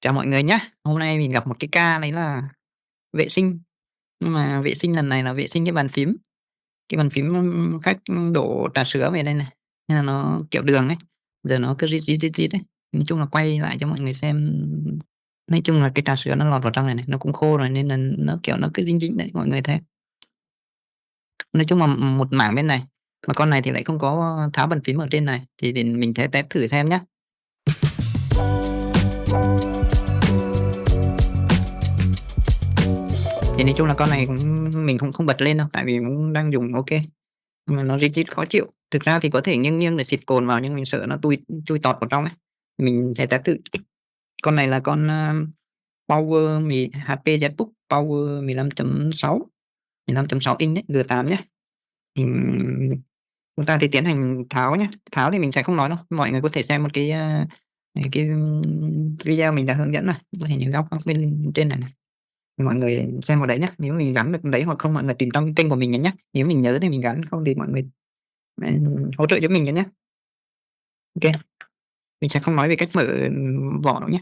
Chào mọi người nhé. Hôm nay mình gặp một cái ca đấy là vệ sinh, nhưng mà vệ sinh lần này là vệ sinh cái bàn phím. Cái bàn phím, khách đổ trà sữa về đây này, nên là nó kiểu đường ấy, giờ nó cứ rít, rít, rít, rít ấy. Nói chung là quay lại cho mọi người xem, nói chung là cái trà sữa nó lọt vào trong này này, nó cũng khô rồi nên là nó, kiểu, nó cứ dính dính đấy, mọi người thấy. Nói chung là, một mảng bên này, mà con này thì lại không có tháo bàn phím ở trên này, thì để mình sẽ test thử xem nhá. Thì nói chung là con này cũng mình cũng không bật lên đâu, tại vì cũng đang dùng ok, nhưng mà nó rít rít khó chịu. Thực ra thì có thể nghiêng nghiêng để xịt cồn vào nhưng mình sợ nó chui tọt vào trong ấy. Mình sẽ test thử. Con này là con, Power HP ZBook Power 15.6 inch đấy, G8 nhé. Ừm, chúng ta thì tiến hành tháo nhé. Tháo thì mình sẽ không nói đâu, mọi người có thể xem một cái video mình đã hướng dẫn rồi, có thể những góc góc bên trên này này. Mọi người xem vào đấy nhé, nếu mình gắn được đấy hoặc không mọi người tìm trong kênh của mình nhé. Nếu mình nhớ thì mình gắn, không thì mọi người, hỗ trợ giúp mình nhé. OK, mình sẽ không nói về cách mở, vỏ đâu nhé.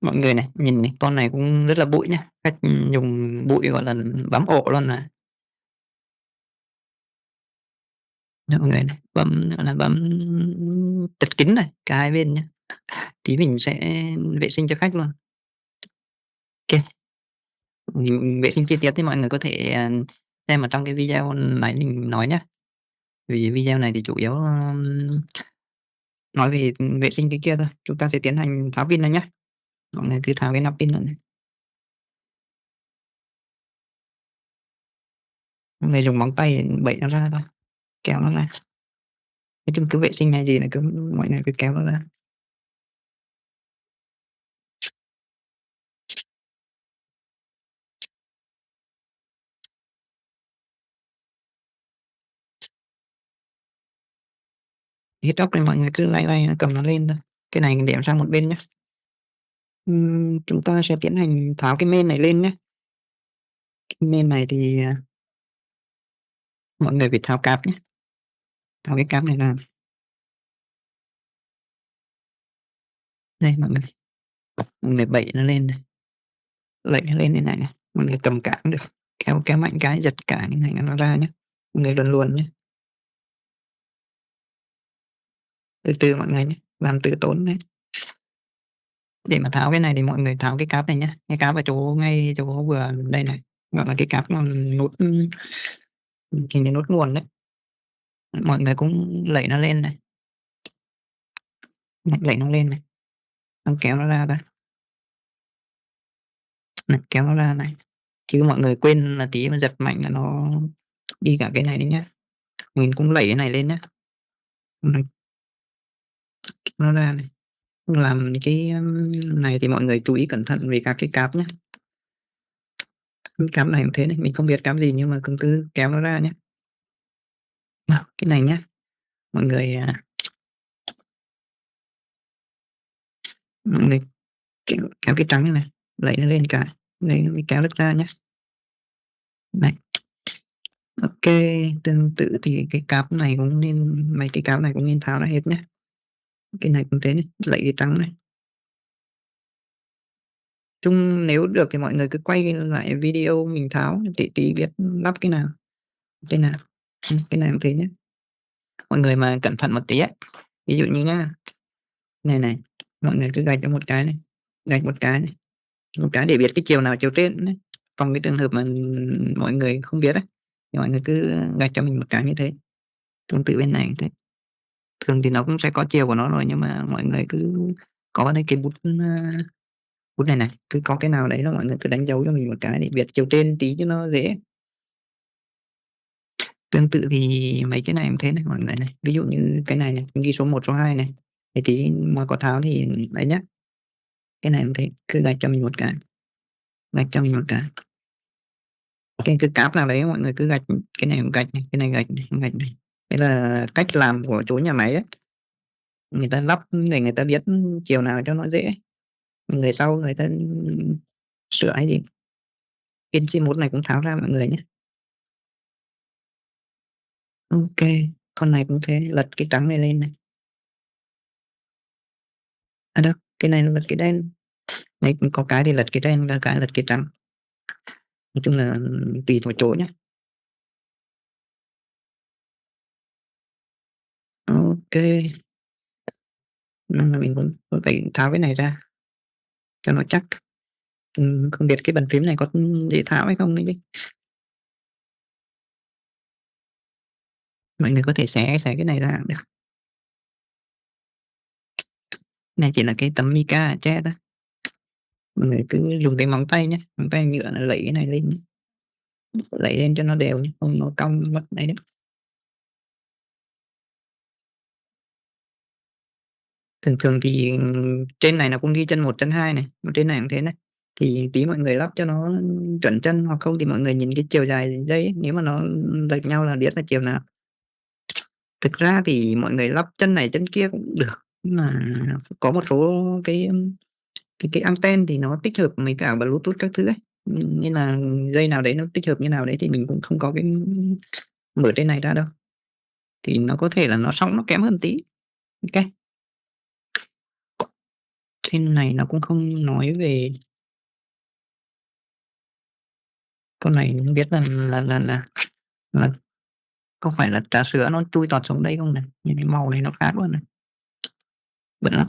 Mọi người này, nhìn này, con này cũng rất là bụi nhá, cách, dùng bụi, gọi là, bám ổ luôn này. Đó, mọi người này, bấm, gọi là, bấm chật kín này, cả hai bên nhá. Tí mình sẽ vệ sinh cho khách luôn. OK, mình vệ sinh chi tiết thì mọi người có thể, xem ở trong cái video nãy mình nói nhá. Vì video này thì chủ yếu, nói về, vệ sinh cái kia thôi. Chúng ta sẽ tiến hành tháo pin này nhá. Mọi người cứ tháo cái nắp pin này này. Mọi người dùng móng tay bẩy nó ra thôi, kéo nó ra. Nói chung cứ vệ sinh hay gì là mọi người cứ kéo nó ra. Hít ốc này mọi người cứ lay lay cầm nó lên thôi. Cái này để sang một bên nhé. Chúng ta sẽ tiến hành tháo cái main này lên nhé. Cái main này thì, mọi người phải tháo cáp nhé. Tháo cái cáp này ra. Đây mọi người bẩy nó lên này, đẩy nó lên như này này. Mọi người cầm cáp cũng được, kéo kéo mạnh cái giật cả cái này nó ra nhé. Mọi người luồn luồn nhé. Từ từ mọi người nhé, làm từ tốn đấy. Để mà tháo cái này thì mọi người tháo cái cáp này nhé, cái cáp ở chỗ ngay chỗ vừa đây này, gọi là cái cáp mà nút, hình như nút nguồn đấy. Mọi người cũng đẩy nó lên này, đẩy nó lên này, xong kéo nó ra đây. Này, kéo nó ra này, chứ mọi người quên là tí mà giật mạnh là nó đi cả cái này đi nhá. Mình cũng đẩy cái này lên nhá. Này, kéo nó ra này. Làm cái, này thì mọi người chú ý cẩn thận về các cái cáp nhé. Cái cáp này cũng thế này, mình không biết cáp gì nhưng mà cứ kéo nó ra nhé. Cái này nhá, mọi người, mọi người kéo cái trắng này, đẩy nó lên cái, đây mới kéo được ra nhé. Này. OK, tương tự thì cái cáp này cũng nên mấy cái cáp này cũng nên tháo ra hết nhé. Cái này cũng thế này, đẩy cái trắng này. Chung nếu được thì mọi người cứ quay lại video mình tháo để tí biết lắp cái nào. Cái nào, cái này cũng thế nhé. Mọi người mà cẩn thận một tí ấy, ví dụ như nhá, này, mọi người cứ gạch cho một cái này, gạch một cái này, một cái để biết cái chiều nào chiều trên đấy. Trong cái trường hợp mà mọi người không biết ấy, thì mọi người cứ gạch cho mình một cái như thế. Tương tự bên này cũng thế. Thường thì nó cũng sẽ có chiều của nó rồi nhưng mà mọi người cứ có cái bút, bút này này, cứ có cái nào đấy là mọi người cứ đánh dấu cho mình một cái để biết chiều trên tí cho nó dễ. Tương tự thì mấy cái này cũng thế này mọi người này. Ví dụ như cái này này, mình ghi số 1, số 2 này. Thì tí mà có tháo thì đấy nhá. Cái này cũng thế, cứ gạch cho mình một cái. gạch cho mình một cái cáp nào đấy mọi người cứ gạch, cái này cũng gạch này, cái này gạch này, gạch này. Đấy là cách làm của chỗ nhà máy ấy. Người ta lắp để người ta biết chiều nào cho nó dễ. Người sau người ta sửa hay gì. Cái chi mốt này cũng tháo ra mọi người nhé. Ok, con này cũng thế, lật cái trắng này lên này. À đâu, cái này lật cái đen. Đấy, có cái thì lật cái đen, có cái lật cái trắng. Nói chung là tùy vào chỗ nhé. Ok, nhưng mà mình cũng phải tháo cái này ra cho nó chắc. Không biết cái bàn phím này có dễ tháo hay không đấy chứ. Mọi người có thể xé cái này ra cũng được. Này chỉ là cái tấm mica che thôi. Mọi người cứ dùng cái móng tay nhé, móng tay nhựa là lấy cái này lên, lấy lên cho nó đều nhé, không nó cong mất này đấy. Thường thường thì trên này nó cũng ghi chân 1 chân 2 này, trên này cũng thế này. Thì tí mọi người lắp cho nó chuẩn chân, hoặc không thì mọi người nhìn cái chiều dài dây ấy, nếu mà nó lệch nhau là biết là chiều nào. Thực ra thì mọi người lắp chân này chân kia cũng được, nhưng mà có một số cái anten thì nó tích hợp với cả Bluetooth các thứ ấy. Nên là dây nào đấy nó tích hợp như nào đấy thì mình cũng không có cái mở trên này ra đâu. Thì nó có thể là nó sóng nó kém hơn tí. Ok. Trên này nó cũng không nói về con này, không biết là có phải là trà sữa nó chui tọt xuống đây không này, nhìn cái màu này nó khác luôn này, bẩn lắm.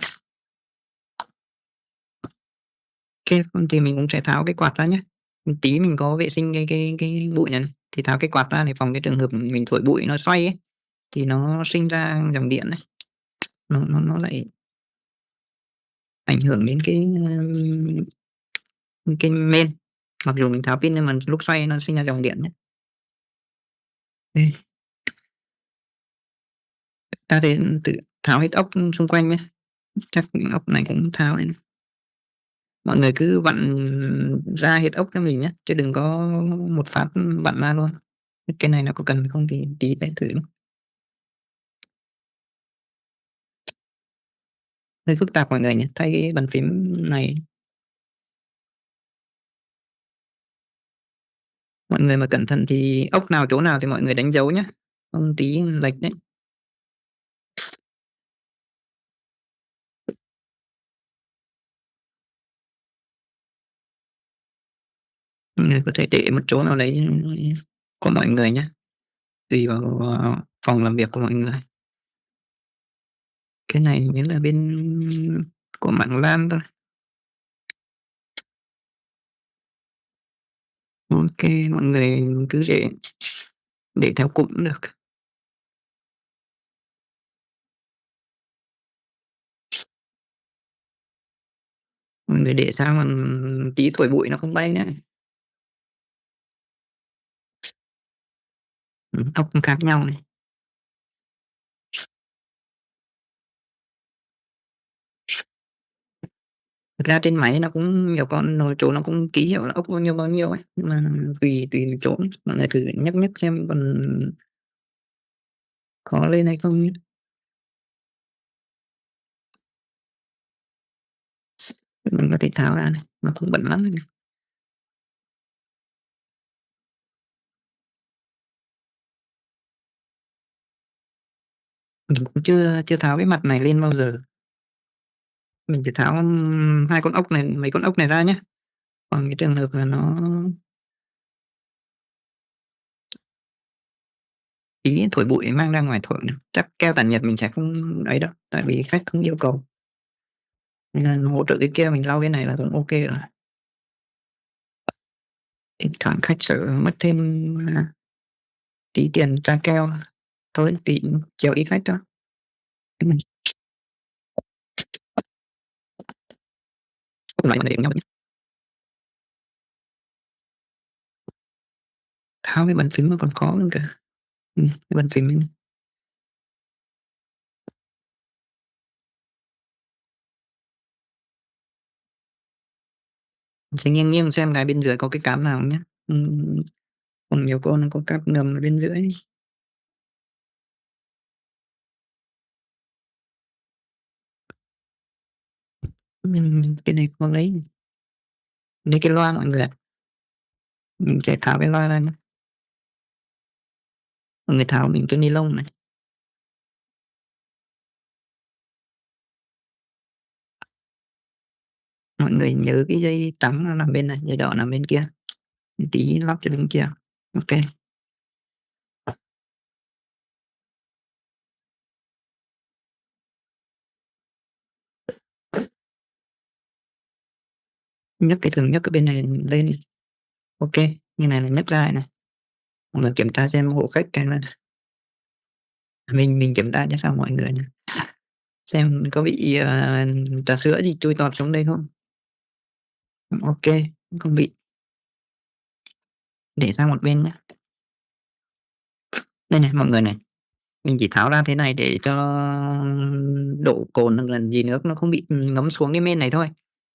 Ok, thì mình cũng sẽ tháo cái quạt ra nhé. Tí mình có vệ sinh cái bụi này, thì tháo cái quạt ra để phòng cái trường hợp mình thổi bụi nó xoay ấy, thì nó sinh ra dòng điện này, nó lại ảnh hưởng đến cái main. Mặc dù mình tháo pin nhưng mà lúc xoay nó sinh ra dòng điện nhé. Ta thì tự tháo hết ốc xung quanh nhé, chắc ốc này cũng tháo này. Mọi người cứ vặn ra hết ốc cho mình nhé, chứ đừng có một phát vặn ra luôn. Cái này nó có cần không thì tí để thử. Hơi phức tạp mọi người nhé, thay cái bàn phím này. Mọi người mà cẩn thận thì ốc nào chỗ nào thì mọi người đánh dấu nhé, không tí lệch đấy. Mọi người có thể để một chỗ nào đấy của mọi người nhé, tùy vào phòng làm việc của mọi người. Cái này mới là bên của mạng LAN thôi. Ok, mọi người cứ để theo cụm cũng được. Mọi người để sao mà tí thổi bụi nó không bay nhé. Ốc khác nhau này. Thực ra trên máy nó cũng nhiều con nồi chỗ nó cũng ký hiệu là ốc bao nhiêu ấy, nhưng mà tùy tùy chỗ, mọi người thử nhắc nhắc xem còn khó lên hay không nhé. Mình có thể tháo ra này, nó không bẩn lắm này. Mình cũng chưa chưa tháo cái mặt này lên bao giờ. Mình chỉ tháo hai con ốc này, mấy con ốc này ra nhé. Còn cái trường hợp là nó tí thổi bụi mang ra ngoài thổi nữa, chắc keo tản nhiệt mình sẽ không ấy đâu, tại vì khách không yêu cầu. Nên hỗ trợ cái kia mình lau cái này là cũng ok rồi. Thỉnh thoảng khách sợ mất thêm tí tiền ra keo, thôi tí chiều ít khách thôi. Mình lại để nhau tháo cái bàn phím mà còn khó hơn cả. Cái bàn phím này. Sẽ nghiêng nghiêng xem cái bên dưới có cái cám nào nhé. Còn nhiều con nó có cáp ngầm ở bên dưới. Cái này có lấy cái loa mọi người ạ. Mình sẽ tháo cái loa ra nhé. Mọi người tháo mình cái ni lông này. Mọi người nhớ cái dây trắng nó nằm bên này, dây đỏ nằm bên kia. Tí lắp cho bên kia. Ok. Nhấc cái thường nhấc cái bên này lên. Ok, như này là nhấc ra này. Mọi người kiểm tra xem hộ khách cái là mình kiểm tra cho sao mọi người nhé. Xem có bị trà sữa gì chui tọt xuống đây không. Ok, không bị. Để sang một bên nhé. Đây này mọi người này, mình chỉ tháo ra thế này để cho độ cồn hoặc là gì nước nó không bị ngấm xuống cái men này thôi,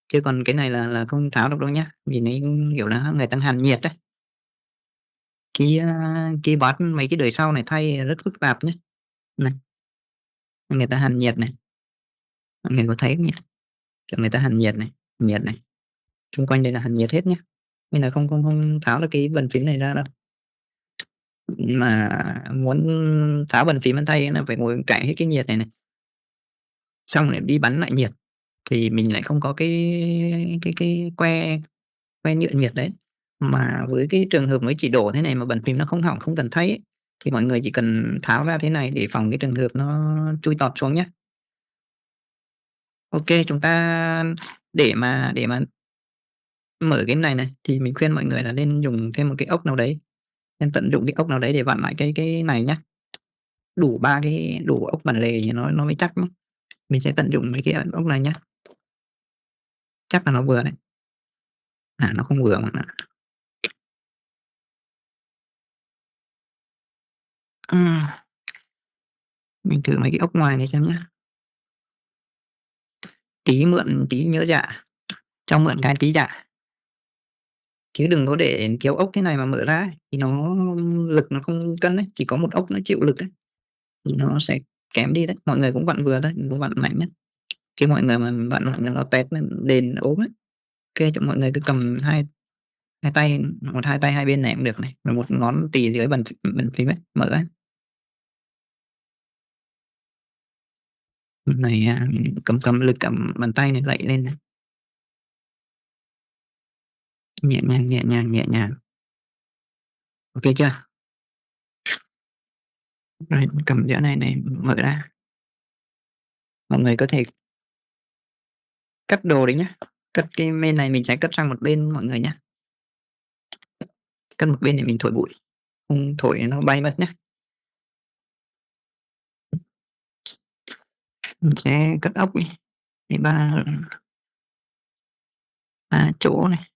chứ còn cái này là không tháo được đâu nhá, vì nó kiểu là người ta hàn nhiệt đấy. Cái bát mấy cái đời sau này thay rất phức tạp nhé. Này, người ta hàn nhiệt này, mọi người có thấy không nhỉ? Kiểu người ta hàn nhiệt này, xung quanh đây là hàn nhiệt hết nhé, nên là không tháo được cái bàn phím này ra đâu. Mà muốn tháo bàn phím bàn tay là phải ngồi cạnh hết cái nhiệt này này, xong lại đi bắn lại nhiệt, thì mình lại không có cái que que nhựa nhiệt đấy. Mà với cái trường hợp mới chỉ đổ thế này mà bàn phím nó không hỏng không cần thay ấy, thì mọi người chỉ cần tháo ra thế này để phòng cái trường hợp nó chui tọt xuống nhé. Ok, chúng ta để mà mở cái này này thì mình khuyên mọi người là nên dùng thêm một cái ốc nào đấy, nên tận dụng cái ốc nào đấy để vặn lại cái này nhá. Đủ ốc bản lề thì nó mới chắc nhá. Mình sẽ tận dụng mấy cái ốc này nhá. Chắc là nó vừa đấy. À, nó không vừa mà. Ừm, mình thử mấy cái ốc ngoài này xem nhá. Tí mượn tí nhớ dạ, cho mượn cái tí dạ. Chứ đừng có để thiếu ốc thế này mà mở ra ấy, thì lực nó không cân đấy, chỉ có một ốc nó chịu lực đấy, thì nó sẽ kém đi đấy. Mọi người cũng vặn vừa thôi, đừng có vặn mạnh nhá. Chứ mọi người mà vặn mạnh nó tét lên đền ốm ấy. Ok, cho mọi người cứ cầm hai hai tay, hai tay hai bên này cũng được này, và một ngón tì dưới bàn phím ấy, mở ấy. Này cầm cầm lực cầm bàn tay này đẩy lên này. Nhẹ nhàng nhẹ nhàng nhẹ nhàng. Ok chưa? Rồi cầm giữa này này mở ra. Mọi người có thể cắt đồ đấy nhá. Cắt cái bên này mình sẽ cắt sang một bên mọi người nhá. Cắt một bên để mình thổi bụi, không thổi nó bay mất nhá. Mình sẽ cắt ốc đi. Để ba chỗ này.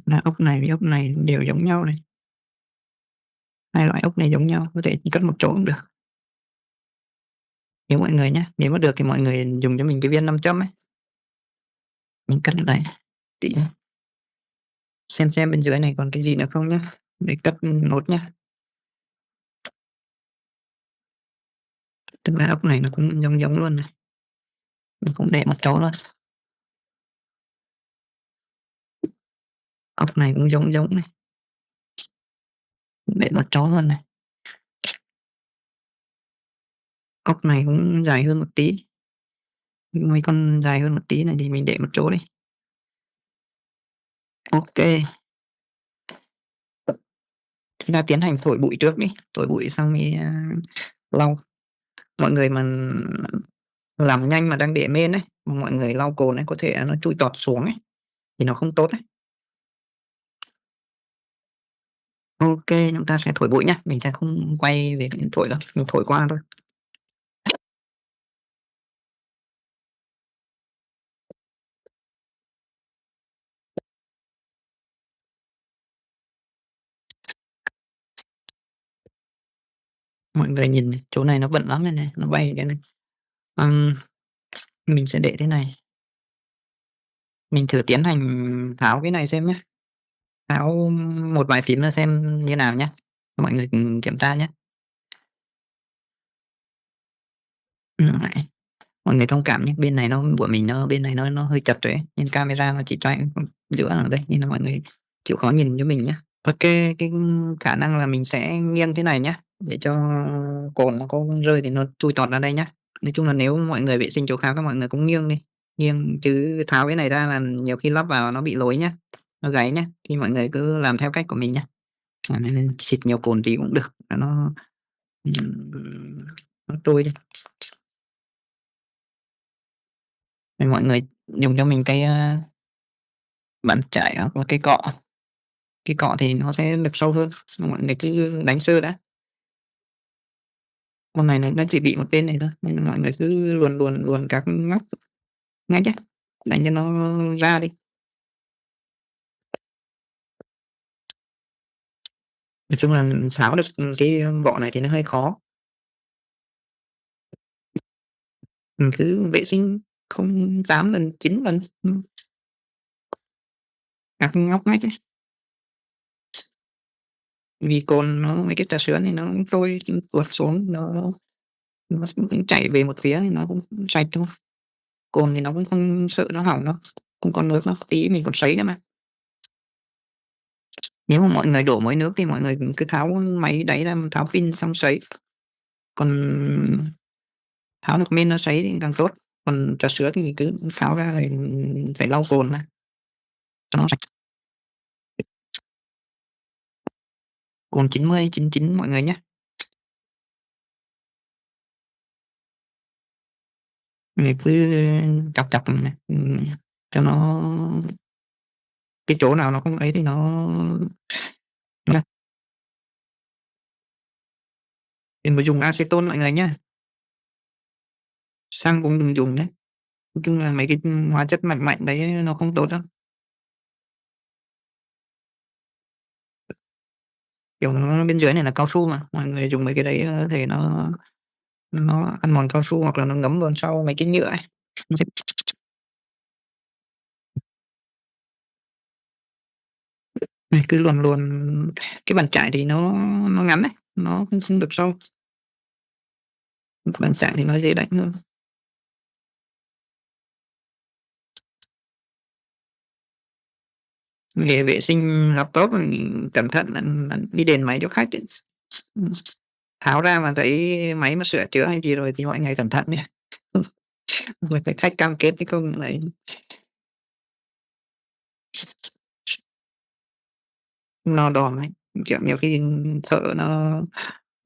Là ốc này với ốc này đều giống nhau này. Hai loại ốc này giống nhau, có thể cắt một chỗ cũng được. Nếu mọi người nhé, nếu mà được thì mọi người dùng cho mình cái viên 5 châm ấy. Mình cắt ở đây. Tí xem bên dưới này còn cái gì nữa không nhá. Để cắt nốt nhá. Tức là ốc này nó cũng giống giống luôn này. Mình cũng để một chỗ luôn. Ốc này cũng giống giống này. Để một chỗ luôn này. Ốc này cũng dài hơn một tí. Mấy con dài hơn một tí này thì mình để một chỗ đi. Ok. Chúng ta tiến hành thổi bụi trước đi. Thổi bụi xong mới lau. Mọi người mà làm nhanh mà đang để main ấy, mà mọi người lau cồn ấy, có thể nó chui tọt xuống ấy, thì nó không tốt ấy. Ok, chúng ta sẽ thổi bụi nhá. Mình sẽ không quay về cái thổi đâu, mình thổi qua thôi. Mọi người nhìn này, chỗ này nó bẩn lắm này, này, nó bay cái này. Ừm, mình sẽ để thế này, mình thử tiến hành tháo cái này xem nhé, tháo một vài phím ra xem như nào nhé, cho mọi người cùng kiểm tra nhé. Đấy, mọi người thông cảm nhé, bên này của mình bên này nó hơi chật rồi ấy, nên camera nó chỉ cho giữa ở đây, nên là mọi người chịu khó nhìn cho mình nhé. OK, cái khả năng là mình sẽ nghiêng thế này nhé, để cho cồn nó có rơi thì nó chui tọt ra đây nhé. Nói chung là nếu mọi người vệ sinh chỗ khác các mọi người cũng nghiêng đi, nghiêng chứ tháo cái này ra là nhiều khi lắp vào nó bị lỗi nhé, nó gáy nhé, thì mọi người cứ làm theo cách của mình nhé. Nên xịt nhiều cồn tí cũng được, nó trôi đi. Thì mọi người dùng cho mình cái bàn chải hoặc là cái cọ thì nó sẽ được sâu hơn. Mọi người cứ đánh sơ đã. Con này nó chỉ bị một bên này thôi, nên mọi người cứ luồn luồn luồn các ngóc ngách ấy, đánh cho nó ra đi. Nói chung là tháo được cái vỏ này thì nó hơi khó. Mình cứ vệ sinh không 8 lần, 9 lần, các ngóc ngách ấy. Vì cồn nó mấy cái trà sữa này nó trôi tuột xuống, nó cũng chảy về một phía thì nó cũng sạch thôi. Cồn thì nó cũng không sợ nó hỏng đâu, không có nước đâu, tí mình còn sấy nữa mà. Nếu mà mọi người đổ mỗi nước thì mọi người cứ tháo máy đáy ra, tháo pin xong sấy. Còn tháo được men nó sấy thì càng tốt. Còn trà sữa thì cứ tháo ra rồi phải lau cồn ra cho nó sạch. Cồn 90, 99 mọi người nhé. Mình cứ chọc chọc này, cho nó cái chỗ nào nó không ấy thì nó đừng có dùng acetone mọi người nhé. Xăng cũng đừng dùng đấy. Nói chung là mấy cái hóa chất mạnh mạnh đấy nó không tốt đâu. Kiểu nó bên dưới này là cao su mà, mọi người dùng mấy cái đấy thì nó ăn mòn cao su hoặc là nó ngấm vào sau mấy cái nhựa ấy. Nó sẽ mình cứ luồn luồn cái bàn chải thì nó ngắn đấy, nó không được sâu. Bàn chải thì nó dễ đánh hơn. Để vệ sinh laptop cẩn thận là đi đền máy cho khách ấy. Tháo ra mà thấy máy mà sửa chữa hay gì rồi thì mọi người cẩn thận nhé. Rồi phải khách cam kết với không lại no đòn ấy. Kiểu nhiều khi sợ nó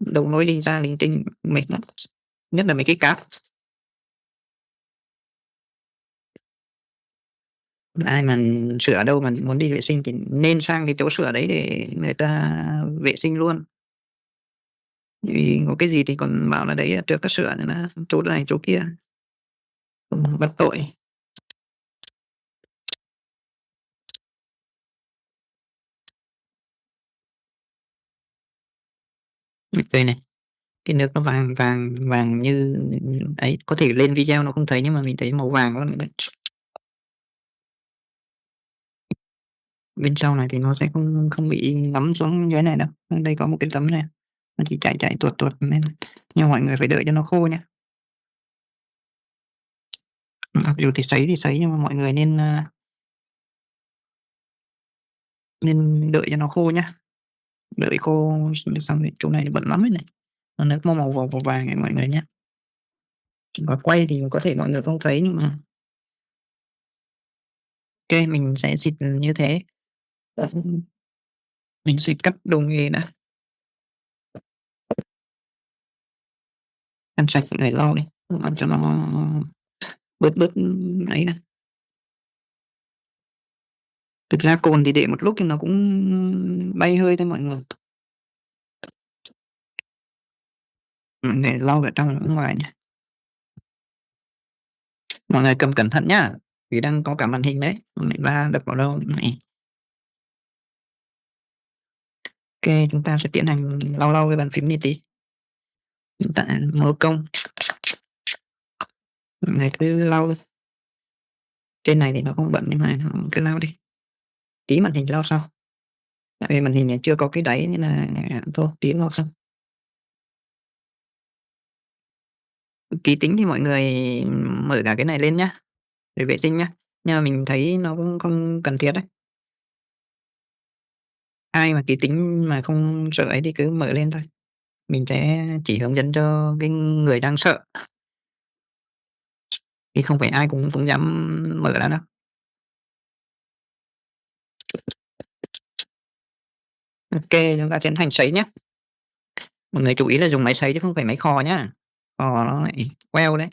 đầu nối đi ra linh tinh mệt lắm. Nhất là mấy cái cáp. Ai mà sửa đâu mà muốn đi vệ sinh thì nên sang cái chỗ sửa đấy để người ta vệ sinh luôn. Vì có cái gì thì còn bảo là đấy trước có sửa nữa là chỗ này chỗ kia, không bắt tội. Đây này, cái nước nó vàng vàng vàng như ấy, có thể lên video nó không thấy nhưng mà mình thấy màu vàng lắm đấy. Bên sau này thì nó sẽ không không bị ngấm xuống dưới này đâu. Đây có một cái tấm này, nó chỉ chạy chạy tuột tuột nên nhưng mọi người phải đợi cho nó khô nhé. Mặc dù thì sấy nhưng mà mọi người nên đợi cho nó khô nhá. Đợi khô xong thì chỗ này bẩn lắm đấy này. Nó nước màu vàng này mọi người nhé. Và quay thì có thể mọi người không thấy nhưng mà OK, mình sẽ xịt như thế. Mình xịt cắt đầu nghề đã. Ăn sạch phải lau đi, ăn cho nó bớt bớt ấy nè. Thực ra cồn thì để một lúc thì nó cũng bay hơi thôi mọi người. Để lau cả trong lẫn ngoài nhé. Mọi người cầm cẩn thận nhá, vì đang có cả màn hình đấy, lại va đập vào đâu này. OK, chúng ta sẽ tiến hành lau lau cái bàn phím này tí. Hiện tại màu công. Mọi người cứ lau trên này thì nó không bẩn nhưng mà cứ lau đi, tí màn hình lau sau, tại vì màn hình này chưa có cái đáy nên là thôi tí lau sau. Ký tính thì mọi người mở cả cái này lên nhá, để vệ sinh nhá, nhưng mà mình thấy nó cũng không cần thiết đấy. Ai mà ký tính mà không sợ ấy thì cứ mở lên thôi, mình sẽ chỉ hướng dẫn cho cái người đang sợ, chứ không phải ai cũng cũng dám mở ra đâu. OK, chúng ta tiến hành sấy nhá. Mọi người chú ý là dùng máy sấy chứ không phải máy khò nhá, khò nó lại queo đấy.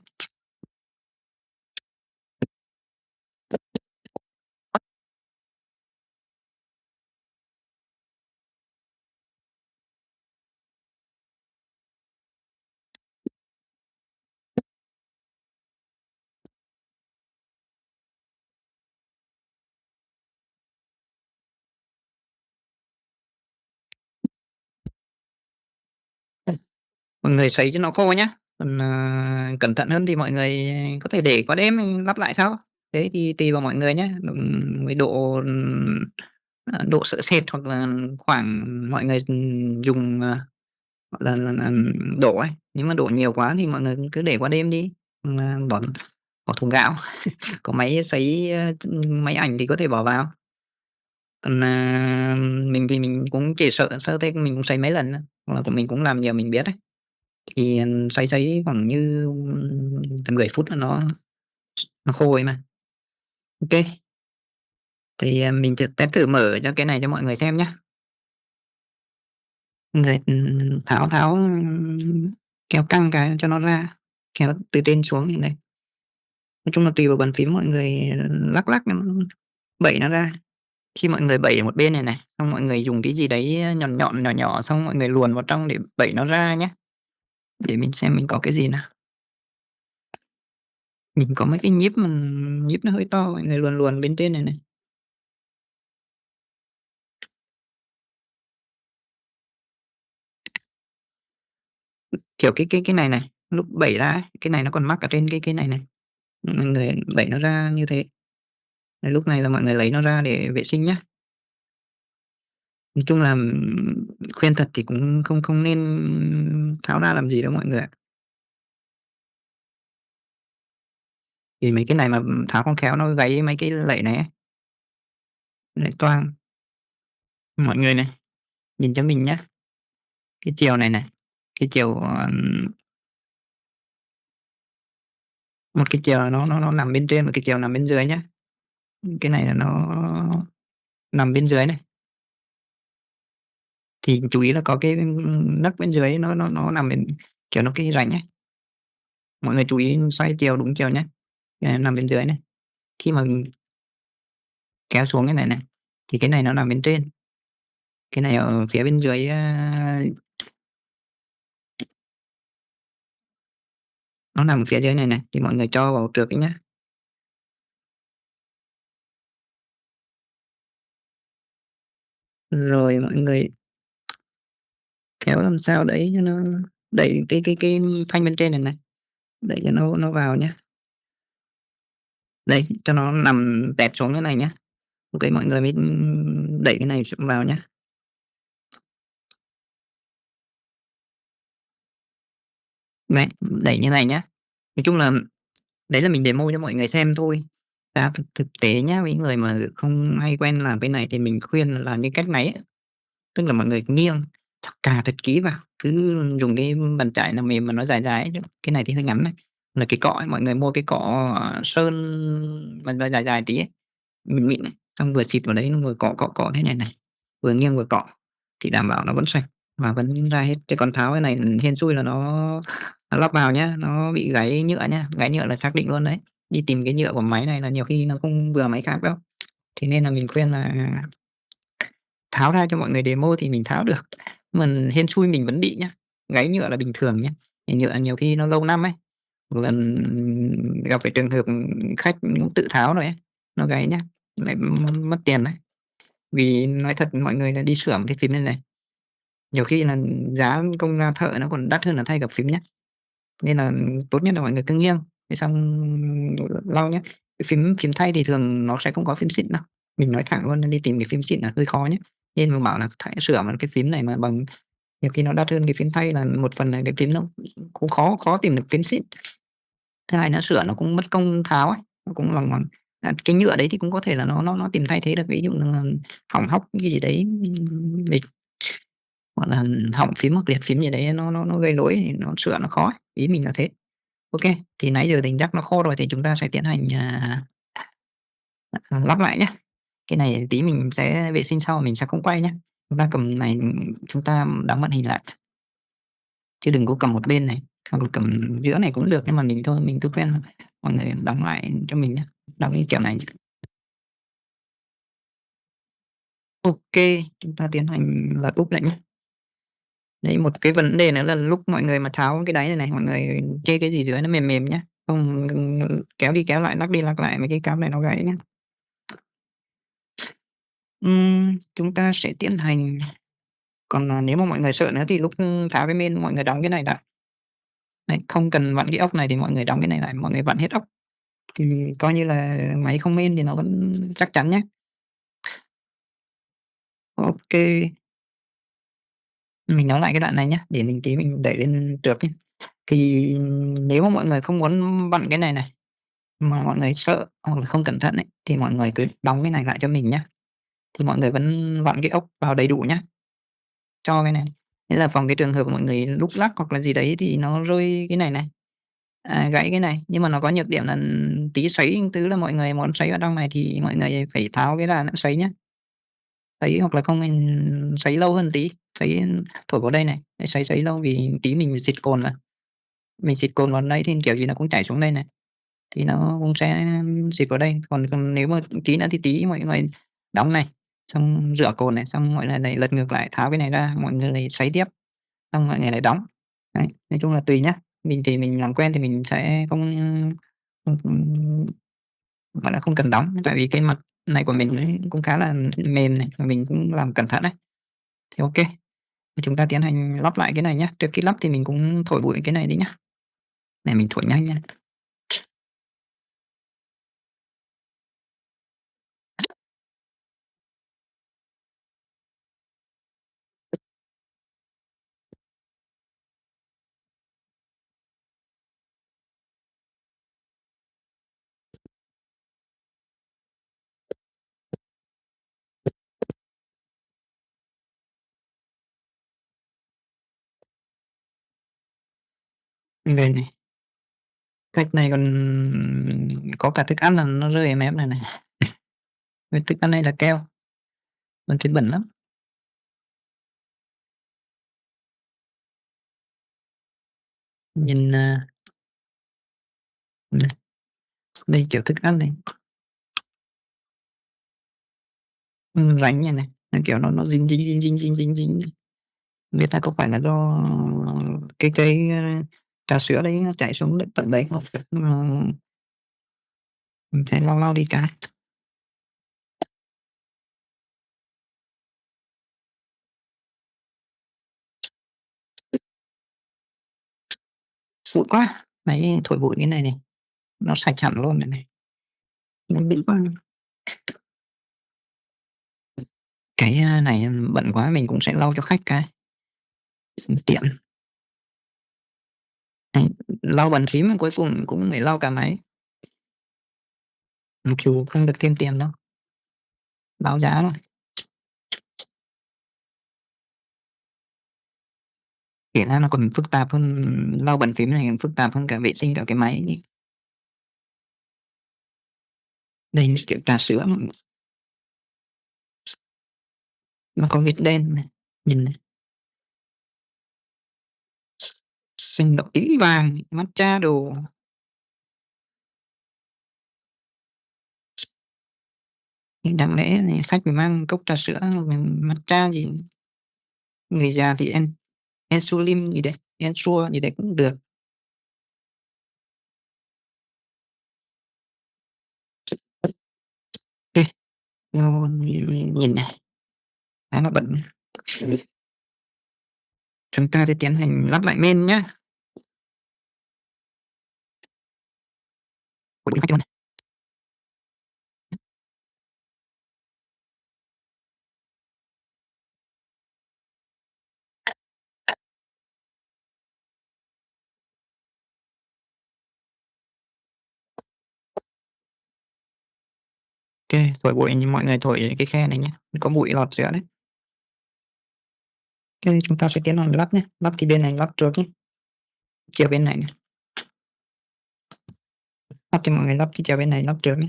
Mọi người sấy cho nó khô nhá, còn, cẩn thận hơn thì mọi người có thể để qua đêm lắp lại sau. Thế thì tùy vào mọi người nhé, với độ, độ sợ sệt hoặc là khoảng mọi người, dùng, gọi là, đổ ấy. Nếu mà đổ nhiều quá thì mọi người cứ để qua đêm đi, bỏ bỏ thùng gạo, có máy sấy, máy ảnh thì có thể bỏ vào. Còn, mình thì mình cũng chỉ sợ sơ thế mình cũng sấy mấy lần á, hoặc là của mình cũng làm nhiều mình biết đấy. Thì, sấy khoảng như, tầm 10 phút là nó khô ấy mà. OK, thì, mình test thử mở cho cái này cho mọi người xem nhá. Mọi người, tháo tháo, kéo căng cái cho nó ra, kéo từ trên xuống như này. Nói chung là tùy vào bàn phím mọi người lắc lắc, bẩy nó ra. Khi mọi người bẩy ở một bên này này, xong mọi người dùng cái gì đấy nhọn nhọn, nhỏ nhỏ xong mọi người luồn vào trong để bẩy nó ra nhá. Để mình xem mình có cái gì nào. Mình có mấy cái nhíp nó hơi to, mọi người luồn luồn bên trên này này. Kiểu, cái này này, lúc bẩy ra ấy, cái này nó còn mắc ở trên cái này này, mọi người bẩy nó ra như thế. Rồi lúc này là mọi người lấy nó ra để vệ sinh nhá. Nói chung là, khuyên thật thì cũng không không nên tháo ra làm gì đâu mọi người ạ. Vì mấy cái này mà tháo không khéo nó gáy mấy cái lẫy này ấy, lại toang. Mọi người này, nhìn cho mình nhá, cái chiều này này, cái chiều, một cái chiều nó nằm bên trên, một cái chiều nằm bên dưới nhá. Cái này là nó nằm bên dưới này, thì chú ý là có cái nấc bên dưới nó nằm bên kiểu, nó cái rãnh ấy. Mọi người chú ý xoay chiều đúng chiều nhá, cái này nằm bên dưới này. Khi mà mình kéo xuống cái này này, thì cái này nó nằm bên trên, cái này ở phía bên dưới, nó nằm phía dưới này này, thì mọi người cho vào trượt ấy nhá. Rồi mọi người kéo làm sao đấy cho nó đẩy cái thanh bên trên này này, đẩy cho nó vào nhá. Đấy, cho nó nằm tẹt xuống thế này nhá. Lúc đấy mọi người mới, đẩy cái này vào nhá. Đấy, đẩy như này nhá. Nói chung là đấy là mình demo cho mọi người xem thôi. Và thực thực tế nhá, với người mà không hay quen làm cái này thì mình khuyên là làm như cách máy á. Tức là mọi người nghiêng, xong cà thật kỹ vào, cứ dùng cái bàn chải nào mềm mà nó dài dài ấy, cái này thì hơi ngắn này, là cái cọ ấy, mọi người mua cái cọ, sơn mà dài dài tí ấy, mịn mịn này, xong vừa xịt vào đấy, vừa cọ thế này này, vừa nghiêng vừa cọ thì đảm bảo nó vẫn sạch và vẫn ra hết. Chứ còn tháo cái này hên xui là nó lắp vào nhá, nó bị gáy nhựa nhá, gáy nhựa là xác định luôn đấy. Đi tìm cái nhựa của máy này là nhiều khi nó không vừa máy khác đâu. Thế nên là mình khuyên là tháo ra cho mọi người demo thì mình tháo được, mà hên xui mình vẫn bị nhá. Gáy nhựa là bình thường nhá, thì nhựa nhiều khi nó lâu năm ấy, một lần gặp phải trường hợp, khách cũng tự tháo rồi ấy, nó gáy nhá, lại mất tiền đấy. Vì nói thật mọi người là đi sửa một cái phím này này, nhiều khi là giá công ra thợ nó còn đắt hơn là thay cả phím nhá. Nên là tốt nhất là mọi người cứ nghiêng, thế xong lau nhá. Cái phím phím thay thì thường nó sẽ không có phím xịn đâu, mình nói thẳng luôn, đi tìm cái phím xịn là hơi khó nhá. Nên mình bảo là sửa mà cái phím này mà bằng nhiều khi nó đắt hơn cái phím thay là một phần là cái phím nó cũng khó khó tìm được phím xịn. Thứ hai nó sửa nó cũng mất công tháo ấy, nó cũng lòng vòng. Cái nhựa đấy thì cũng có thể là nó tìm thay thế được, ví dụ như là hỏng hóc cái gì đấy, bị hoặc là hỏng phím hoặc liệt phím gì đấy nó gây lỗi thì nó sửa nó khó ấy, ý mình là thế. OK, thì nãy giờ thì chắc nó khô rồi thì chúng ta sẽ tiến hành, lắp lại nhá. Cái này tí mình sẽ vệ sinh sau, mình sẽ không quay nhá. Chúng ta cầm này, chúng ta đóng màn hình lại, chứ đừng có cầm một bên này, hoặc là cầm giữa này cũng được, nhưng mà mình thôi, mình cứ quen, mọi người đóng lại cho mình nhá, đóng cái kiểu này. OK, chúng ta tiến hành lật úp lại nhá. Đấy, một cái vấn đề nữa là lúc mọi người mà tháo cái đáy này này, mọi người chê cái gì dưới nó mềm mềm nhá, không kéo đi kéo lại, lắc đi lắc lại mấy cái cáp này nó gãy nhá. Chúng ta sẽ tiến hành, còn, nếu mà mọi người sợ nữa thì lúc, tháo cái main mọi người đóng cái này lại. Đấy, không cần vặn cái ốc này thì mọi người đóng cái này lại, mọi người vặn hết ốc, thì coi như là máy không main thì nó vẫn chắc chắn nhá. OK, mình nói lại cái đoạn này nhá, để mình tí mình đẩy lên trượt nhá. Thì nếu mà mọi người không muốn vặn cái này này, mà mọi người sợ hoặc là không cẩn thận ấy, thì mọi người cứ đóng cái này lại cho mình nhá. Thì mọi người vẫn vặn cái ốc vào đầy đủ nhá, cho cái này. Thế là phòng cái trường hợp mọi người lúc lắc hoặc là gì đấy thì nó rơi cái này này, gãy cái này. Nhưng mà nó có nhược điểm là tí sấy thứ là mọi người muốn sấy vào trong này thì mọi người phải tháo cái ra nữa sấy nhá. Sấy hoặc là không mình sấy lâu hơn tí, sấy thổi vào đây này, sấy lâu vì tí mình xịt cồn mà. Mình xịt cồn vào đây thì kiểu gì nó cũng chảy xuống đây này, thì nó cũng sẽ xịt vào đây. Còn nếu mà tí nữa thì tí mọi người đóng này, xong rửa cồn này, xong mọi người lại lật ngược lại, tháo cái này ra, mọi người lại sấy tiếp, xong mọi người lại đóng. Đấy, nói chung là tùy nhá. Mình thì mình làm quen thì mình sẽ không gọi là, không cần đóng, tại vì cái mặt này của mình ấy cũng khá là mềm này, và mình cũng làm cẩn thận đấy. Thì OK, thì chúng ta tiến hành lắp lại cái này nhá. Trước khi lắp thì mình cũng thổi bụi cái này đi nhá. Này mình thổi nhanh nha. Đây này, cách này còn có cả thức ăn là nó rơi em này này. Cái thức ăn này là keo, mình thấy bẩn lắm. Nhìn, đây, đây kiểu thức ăn này, rãnh này, kiểu nó dính. Biết là có phải là do cái, trà sữa đấy nó chảy xuống tận đấy không? Mình sẽ lau đi cái. Bụi quá! Đấy, thổi bụi cái này này, nó sạch hẳn luôn này này, nó bụi quá. Cái, này bẩn quá mình cũng sẽ lau cho khách cái, tiện. Đấy, lau bàn phím cuối cùng cũng phải lau cả máy. Mặc dù không được thêm tiền đâu, báo giá thôi. Kể ra nó còn phức tạp hơn, lau bàn phím này còn phức tạp hơn cả vệ sinh cả cái máy ấy. Đây như kiểu trà sữa mà nó có vết đen này, nhìn này, xanh đỏ tí vàng, matcha đồ. Đáng lẽ này khách phải mang cốc trà sữa matcha gì, người già thì Ensulim gì đấy, Ensure gì đấy cũng được. Ê, nhìn này, khá là bẩn. Chúng ta sẽ tiến hành lắp lại main nhá. Ủa, phát luôn này. Ok, thổi bụi như mọi người thổi cái khe này nhé, có bụi lọt giữa đấy. Ok, chúng ta sẽ tiến hành lắp nhé. Lắp thì bên này lắp trước nhé. Chiều bên này nhé. Lắp thì mọi người lắp cái chiều bên này lắp trước nhé.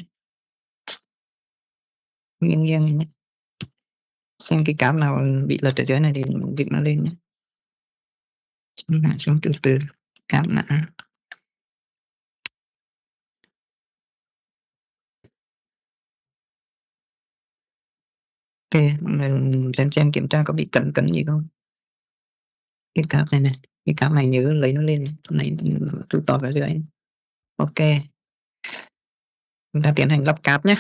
Nghiêng nghiêng nhé. Xem cái cáp nào bị lật ở dưới này thì dựng nó lên nhé. Hạ xuống từ từ. Cáp nã. Ok, mọi người xem kiểm tra có bị cấn cấn gì không. Cái cáp này này. Cái cáp này nhớ lấy nó lên. Cái này tụt tọt ở dưới. Ok. Chúng ta tiến hành lắp cáp nhé.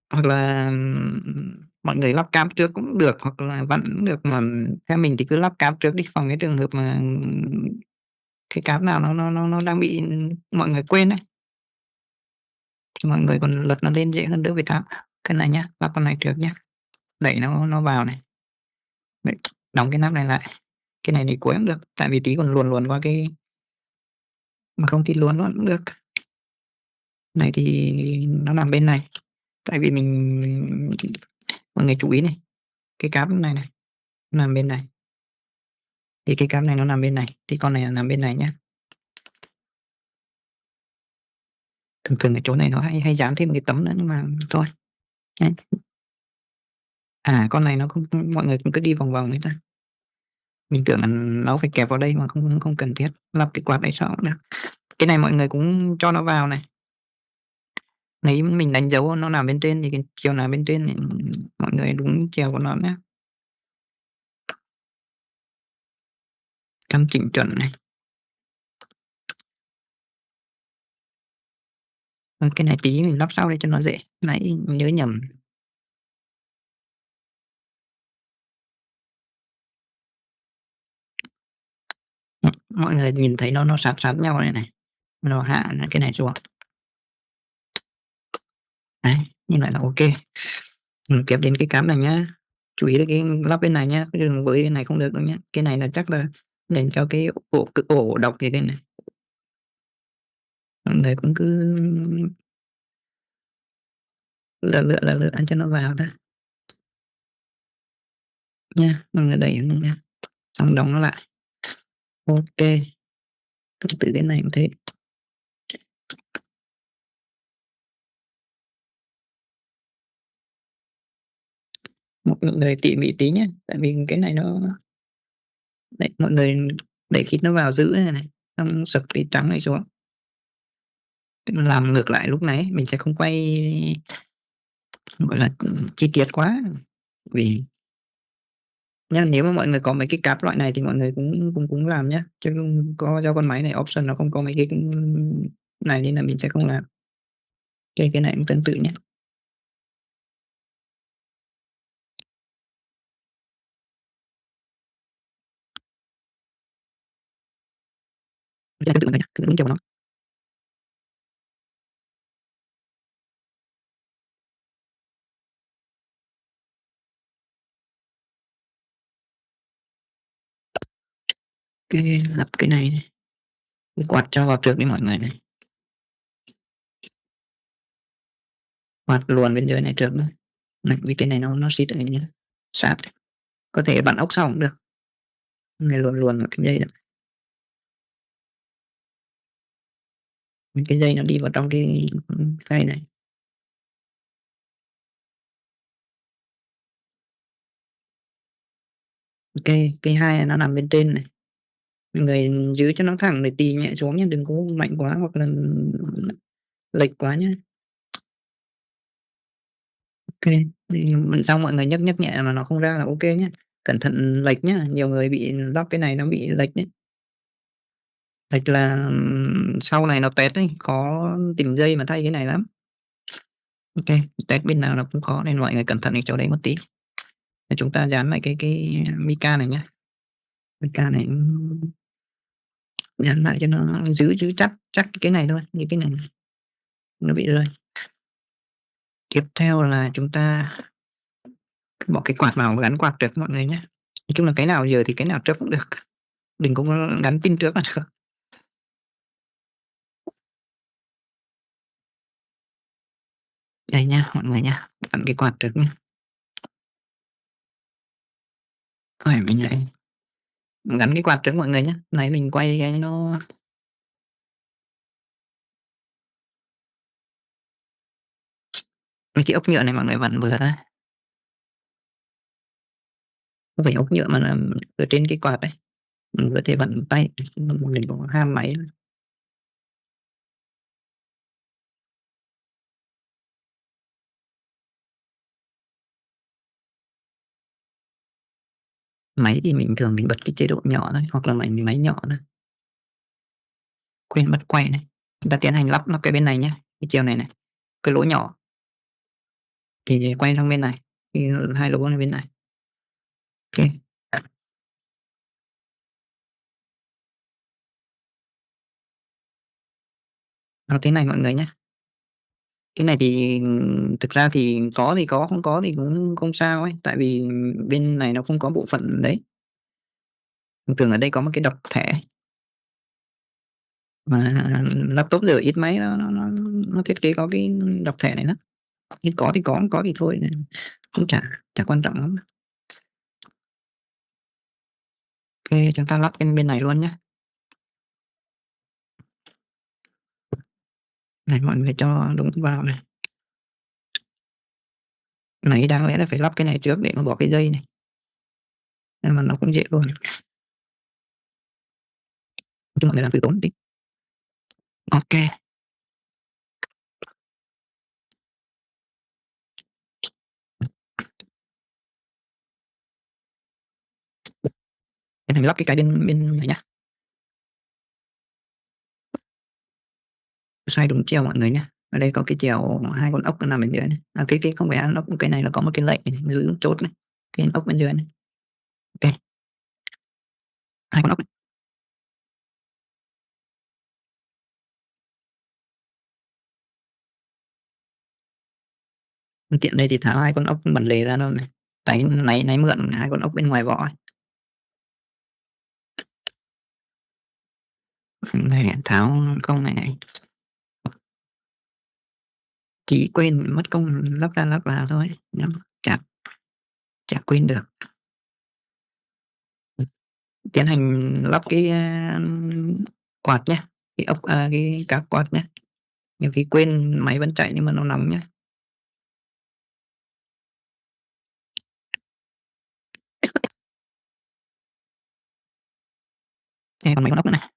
Hoặc là mọi người lắp cáp trước cũng được, hoặc là vẫn được, mà theo mình thì cứ lắp cáp trước đi, phòng cái trường hợp mà cái cáp nào nó đang bị mọi người quên đấy, thì mọi người còn lật nó lên dễ hơn, đỡ phải tháo. Cái này nhá, lắp con này trước nhá, đẩy nó vào này. Đấy, đóng cái nắp này lại. Cái này thì cuối cũng được, tại vì tí còn luồn luồn qua cái, mà không thì luồn luôn cũng được. Này thì nó nằm bên này, tại vì mình mọi người chú ý này, cái cáp này này nó nằm bên này, thì cái cáp này nó nằm bên này, thì con này là nằm bên này nhá. Thường thường cái chỗ này nó hay dán thêm cái tấm nữa, nhưng mà thôi. Con này nó không, mọi người cũng cứ đi vòng vòng người ta. Mình tưởng là nó phải kẹp vào đây mà không cần thiết. Lắp cái quạt đấy sao cũng được. Cái này mọi người cũng cho nó vào này. Nếu mình đánh dấu nó nằm bên trên thì cái chiều nào bên trên thì mọi người đúng chiều của nó nhé. Căn chỉnh chuẩn này. Cái này tí mình lắp sau đây cho nó dễ. Nãy mình nhớ nhầm. Mọi người nhìn thấy nó sát sát nhau này này. Nó hạ cái này xuống. Đấy, như vậy là ok. Kéo đến cái cám này nhá. Chú ý là cái lắp bên này nhá, cái đường với bên này không được đâu nhá. Cái này là chắc là dành cho cái ổ đọc gì đây này. Mọi người cũng cứ lựa ăn cho nó vào đó nha. Mọi người đẩy nó nha, xong đóng nó lại. Ok, tương tự cái này cũng thế. Mọi người tỉ mỉ tí nhé, tại vì cái này nó đấy, mọi người đẩy khít nó vào giữ này này, xong sập cái trắng này xuống. Làm ngược lại lúc nãy mình sẽ không quay gọi là chi tiết quá, vì nha, nếu mà mọi người có mấy cái cáp loại này thì mọi người cũng làm nhé, chứ không có do con máy này option nó không có mấy cái này nên là mình sẽ không làm. Cái này cũng tương tự nhé. Tương tự nhé, cứ đúng chiều nó. Cái lắp cái này, cái quạt cho vào trước đi mọi người này, quạt luồn bên dưới này trước nữa này, vì cái này nó xít ở nhá, sát. Có thể bạn ốc sau cũng được, này luồn luồn vào cái dây đó. Cái dây nó đi vào trong cái khay này. Ok, cây hai nó nằm bên trên này, mọi người giữ cho nó thẳng để tì nhẹ xuống nhé, đừng có mạnh quá hoặc là lệch quá nhé. Ok, thì xong mọi người nhấc nhấc nhẹ mà nó không ra là ok nhé. Cẩn thận lệch nhá, nhiều người bị lắp cái này nó bị lệch đấy. Lệch là sau này nó tét ấy, khó tìm dây mà thay cái này lắm. Ok, test bên nào nó cũng khó nên mọi người cẩn thận cái chỗ đấy một tí. Để chúng ta dán lại cái mica này nhé. Mica này dán lại cho nó giữ giữ chắc chắc cái này thôi, như cái này nó bị rơi. Tiếp theo là chúng ta bỏ cái quạt vào gắn quạt trước mọi người nhé. Nói chung là cái nào giờ thì cái nào trước cũng được, đừng có gắn pin trước là được. Đây nha mọi người nha, gắn cái quạt trước nha. Rồi mình lại gắn cái quạt trước mọi người nhé. Này mình quay cái nó cái ốc nhựa này mọi người vặn vừa thôi, không phải ốc nhựa mà là ở trên cái quạt ấy, mình có thể vặn tay, mình có ham máy. Máy thì mình thường mình bật cái chế độ nhỏ thôi, hoặc là máy nhỏ thôi. Quên bật quay này, chúng ta tiến hành lắp nó cái bên này nhé, cái chiều này này, cái lỗ nhỏ thì quay sang bên này, thì hai lỗ này bên này. Ok, nó thế này mọi người nhé. Cái này thì thực ra thì có, không có thì cũng không sao ấy, tại vì bên này nó không có bộ phận đấy. Thường thường ở đây có một cái đọc thẻ, mà laptop giờ ít máy nó thiết kế có cái đọc thẻ này đó. Nhưng có thì có, không có thì thôi, cũng chả quan trọng lắm. Ok, chúng ta lắp bên bên này luôn nhé. Này mọi người cho đúng vào này. Này đáng lẽ là phải lắp cái này trước để mà bỏ cái dây này, nhưng mà nó cũng dễ luôn. Chúng mọi người làm từ tốn tí. Ok, để mình lắp cái bên bên này nhá. Xoay đúng chiều mọi người nhá. Ở đây có cái chiều hai con ốc nó nằm bên dưới này. À, cái không phải hai con ốc, cái này là có một cái lệnh này, giữ chốt này. Cái ốc bên dưới này. Ok, hai con ốc này. Tiện đây thì thả hai con ốc bẩn lề ra luôn này. Tại này mượn hai con ốc bên ngoài vỏ ấy. Này tháo không này, chỉ quên mất công lắp ra lắp vào thôi, chả chả quên được. Tiến hành lắp cái quạt nhé, cái ốc cái cáp quạt nhé. Nhiều khi quên máy vẫn chạy nhưng mà nó nóng nhé. Đây còn mấy con ốc nữa này.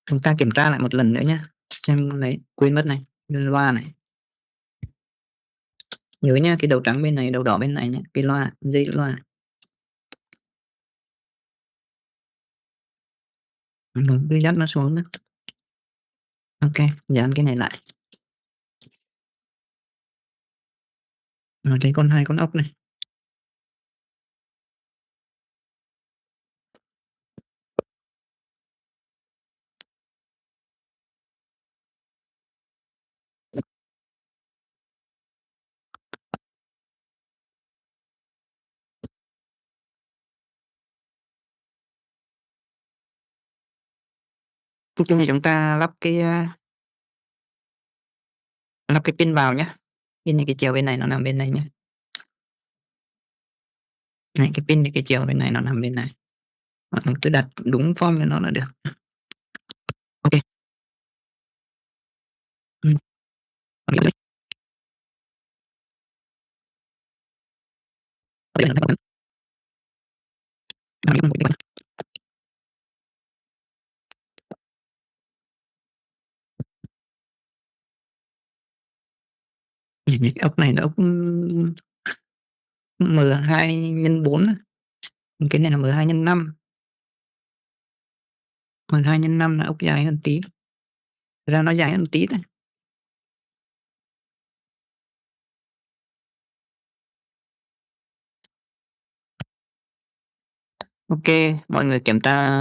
Chúng ta kiểm tra lại một lần nữa nhé, xem lấy quên mất này, loa này. Nhớ nha, cái đầu trắng bên này, đầu đỏ bên này nhé, cái loa, dây loa. Cứ dắt nó xuống nữa. Ok, dán cái này lại. Rồi thấy hai con ốc này. Cuối cùng thì chúng ta lắp cái pin vào nhé. Pin này cái chiều bên này nó nằm bên này nhé. Này cái pin này cái chiều bên này nó nằm bên này. Tôi đặt đúng form cho nó là được. Ok. Ừ. Nhìn cái ốc này là ốc M2x4, cái này là M2x5. M2x5 là ốc dài hơn tí. Thực ra nó dài hơn một tí thôi. OK, mọi người kiểm tra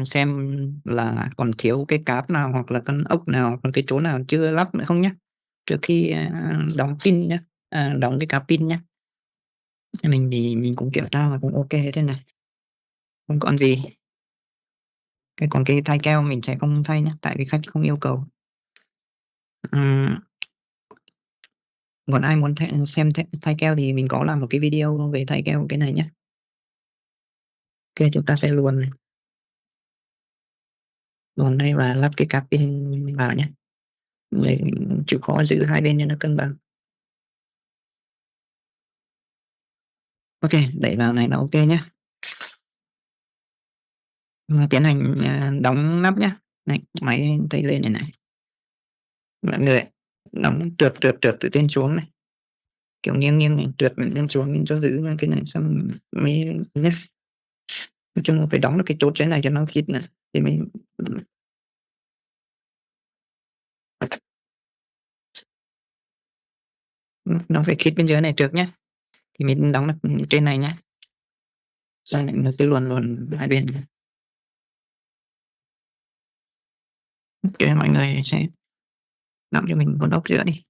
xem là còn thiếu cái cáp nào hoặc là con ốc nào, còn cái chỗ nào chưa lắp nữa không nhá, trước khi, đóng pin nhá, đóng cái cáp pin nhá. Mình thì mình cũng kiểm tra là cũng OK thế này, không còn gì. Còn cái thay keo mình sẽ không thay nhá, tại vì khách không yêu cầu. Ừm, còn ai muốn xem thay keo thì mình có làm một cái video về thay keo cái này nhá. OK, chúng ta sẽ luồn đây và lắp cái cáp pin vào nhá, để chịu khó giữ hai bên cho nó cân bằng. OK, đẩy vào này là OK nhá. Tiến hành, đóng nắp nhá. Này, máy tay lên này này. Mọi người đóng trượt, trượt, trượt từ trên xuống này, kiểu nghiêng nghiêng này, trượt lên xuống cho giữ cái này xong mới nhét. Nói chung là phải đóng được cái chốt trên này cho nó khít nữa thì mình nó phải khít bên dưới này trước nhá, thì mình đóng được trên này nhá. Sau này nó cứ luồn luồn hai bên. OK, mọi người sẽ đóng cho mình con ốc giữa đi.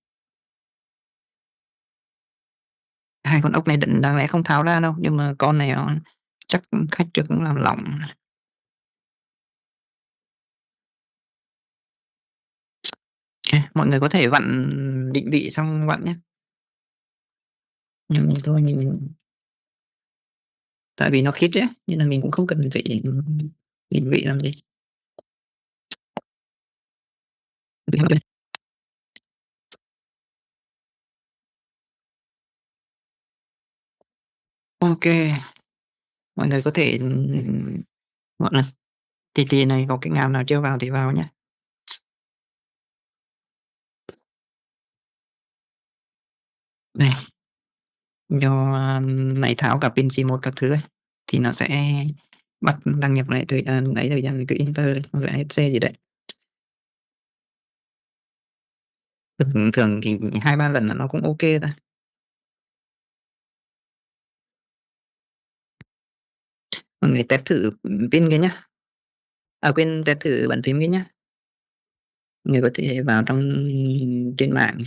Hai con ốc này định đáng lẽ không tháo ra đâu, nhưng mà con này nó chắc khách trước cũng làm lỏng. OK, mọi người có thể vặn định vị xong vặn nhé. Nhưng mà thôi mình tại vì nó khít ấy, nên là mình cũng không cần phải định vị làm gì. OK, mọi người có thể, gọi là, tì này có cái ngàm nào chưa vào thì vào nhé. Này, do, nãy tháo cả pin C1 các thứ ấy, thì nó sẽ bắt đăng nhập lại thời gian cái Inter hoặc là FC gì đấy. Thường thì 2-3 lần là nó cũng OK thôi. Mọi người test thử pin cái nhá. Quên test thử bàn phím cái nhá. Người có thể vào trên mạng,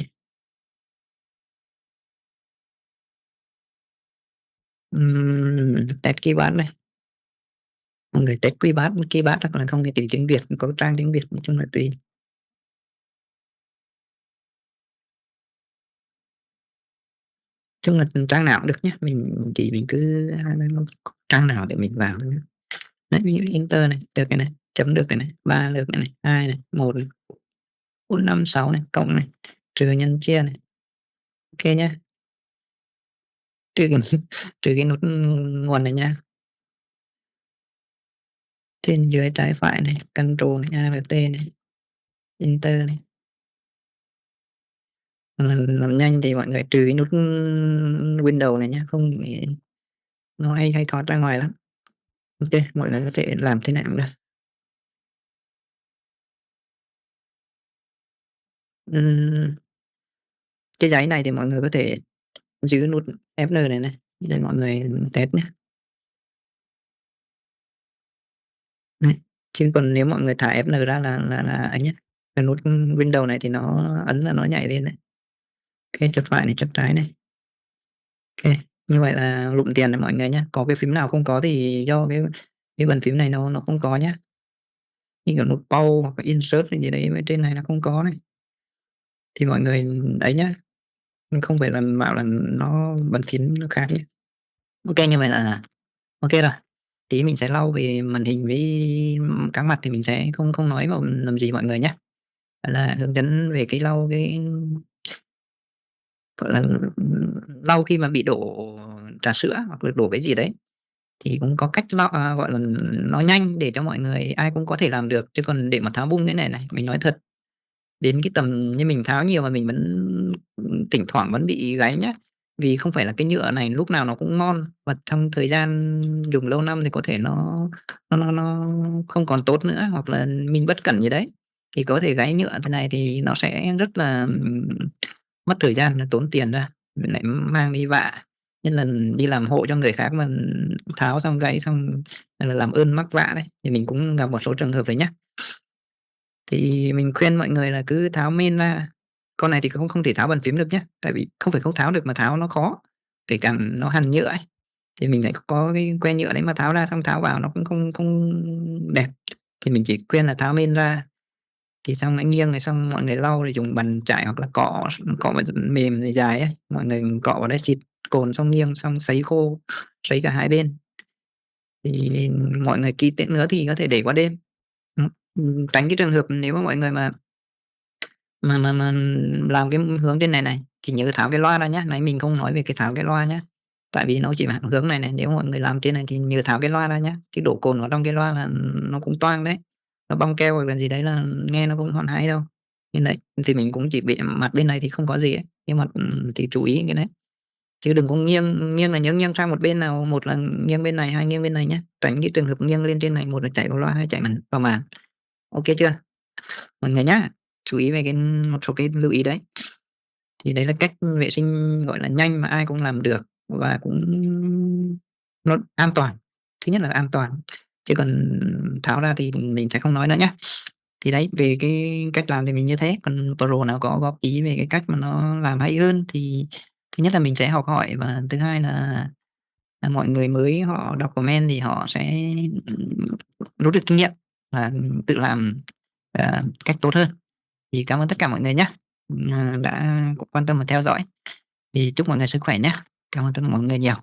test keyboard này. Mọi người test keyboard hoặc là không thì tìm tiếng Việt, có trang tiếng Việt, nói chung là tùy. Chung là trang nào cũng được nhá, mình cứ trang nào để mình vào thôi nhá. Đấy, ví dụ Enter này, được cái này, chấm được cái này, 3 được cái này, 2 này, 1 này, 4, 5, 6 này, cộng này, trừ nhân chia này. OK nhá. Trừ cái trừ cái nút nguồn này nha. Trên dưới trái phải này, Control này, Alt này, Enter này. Làm nhanh thì mọi người trừ cái nút Windows này nhá, không thì nó hay thoát ra ngoài lắm. OK, mọi người có thể làm thế nào cũng được. Ừm, cái giấy này thì mọi người có thể giữ nút Fn này này, để mọi người test nhé. Đấy, chứ còn nếu mọi người thả Fn ra là ấy nhá, cái nút Windows này thì nó ấn là nó nhảy lên đấy. OK, chuột phải này, chuột trái này. OK, như vậy là lụm tiền này mọi người nhá. Có cái phím nào không có thì do cái bàn phím này nó không có nhá. Như kiểu nút Pause hoặc là Insert gì đấy bên trên này nó không có này. Thì mọi người ấy nhá, không phải là bảo là nó bàn phím nó khác nhé. OK, như vậy là OK rồi. Tí mình sẽ lau về màn hình với các mặt thì mình sẽ không không nói vào làm gì mọi người nhé. Là hướng dẫn về cái lau cái, gọi là, lau khi mà bị đổ trà sữa hoặc là đổ cái gì đấy, thì cũng có cách lau, gọi là, nó nhanh để cho mọi người ai cũng có thể làm được. Chứ còn để mà tháo bung cái này này, mình nói thật, đến cái tầm như mình tháo nhiều mà mình vẫn, thỉnh thoảng vẫn bị gáy nhá. Vì không phải là cái nhựa này lúc nào nó cũng ngon, và trong thời gian dùng lâu năm thì có thể nó không còn tốt nữa, hoặc là mình bất cẩn gì đấy. thì có thể gãy nhựa thế này thì nó sẽ rất là, mất thời gian, là tốn tiền ra, mình lại mang đi vạ. Nhất là đi làm hộ cho người khác mà tháo xong gãy xong là làm ơn mắc vạ đấy, thì mình cũng gặp một số trường hợp đấy nhá. Thì mình khuyên mọi người là cứ tháo main ra, con này thì cũng không thể tháo bàn phím được nhá, tại vì không phải không tháo được mà tháo nó khó, kể cả nó hằn nhựa ấy, thì mình lại có cái que nhựa đấy mà tháo ra xong tháo vào nó cũng không không đẹp. Thì mình chỉ khuyên là tháo main ra, thì xong lại nghiêng rồi xong mọi người lau thì dùng bàn chải hoặc là cọ mà mềm rồi dài ấy, mọi người cọ vào đấy xịt cồn xong nghiêng xong sấy khô, sấy cả hai bên. Thì mọi người kỹ tiện nữa thì có thể để qua đêm. Tránh cái trường hợp nếu mà mọi người mà làm cái hướng trên này này, thì nhớ tháo cái loa ra nhá. Nãy mình không nói về cái tháo cái loa nhá, tại vì nó chỉ là hướng này này, nếu mọi người làm trên này thì nhớ tháo cái loa ra nhá, chứ đổ cồn vào trong cái loa là nó cũng toang đấy, nó bong keo hoặc là gì đấy là nghe nó không hoàn hay đâu. Nên đấy, thì mình cũng chỉ bị mặt bên này thì không có gì ấy, nhưng mặt, thì chú ý cái đấy. Chứ đừng có nghiêng nghiêng là nhớ nghiêng sang một bên nào, một là nghiêng bên này, hai nghiêng bên này nhá. Tránh cái trường hợp nghiêng lên trên này, một là chạy vào loa, hai chạy vào màn. OK chưa? Mọi người nhá, chú ý về một số cái lưu ý đấy. Thì đấy là cách vệ sinh, gọi là, nhanh mà ai cũng làm được và cũng nó an toàn. Thứ nhất là an toàn, chứ còn tháo ra thì mình sẽ không nói nữa nhá. Thì đấy, về cái cách làm thì mình như thế, còn pro nào có góp ý về cái cách mà nó làm hay hơn thì thứ nhất là mình sẽ học hỏi và thứ hai là mọi người mới họ đọc comment thì họ sẽ, rút được kinh nghiệm và tự làm, cách tốt hơn. Thì cảm ơn tất cả mọi người nhé đã quan tâm và theo dõi. Thì chúc mọi người sức khỏe nhé. Cảm ơn tất cả mọi người nhiều.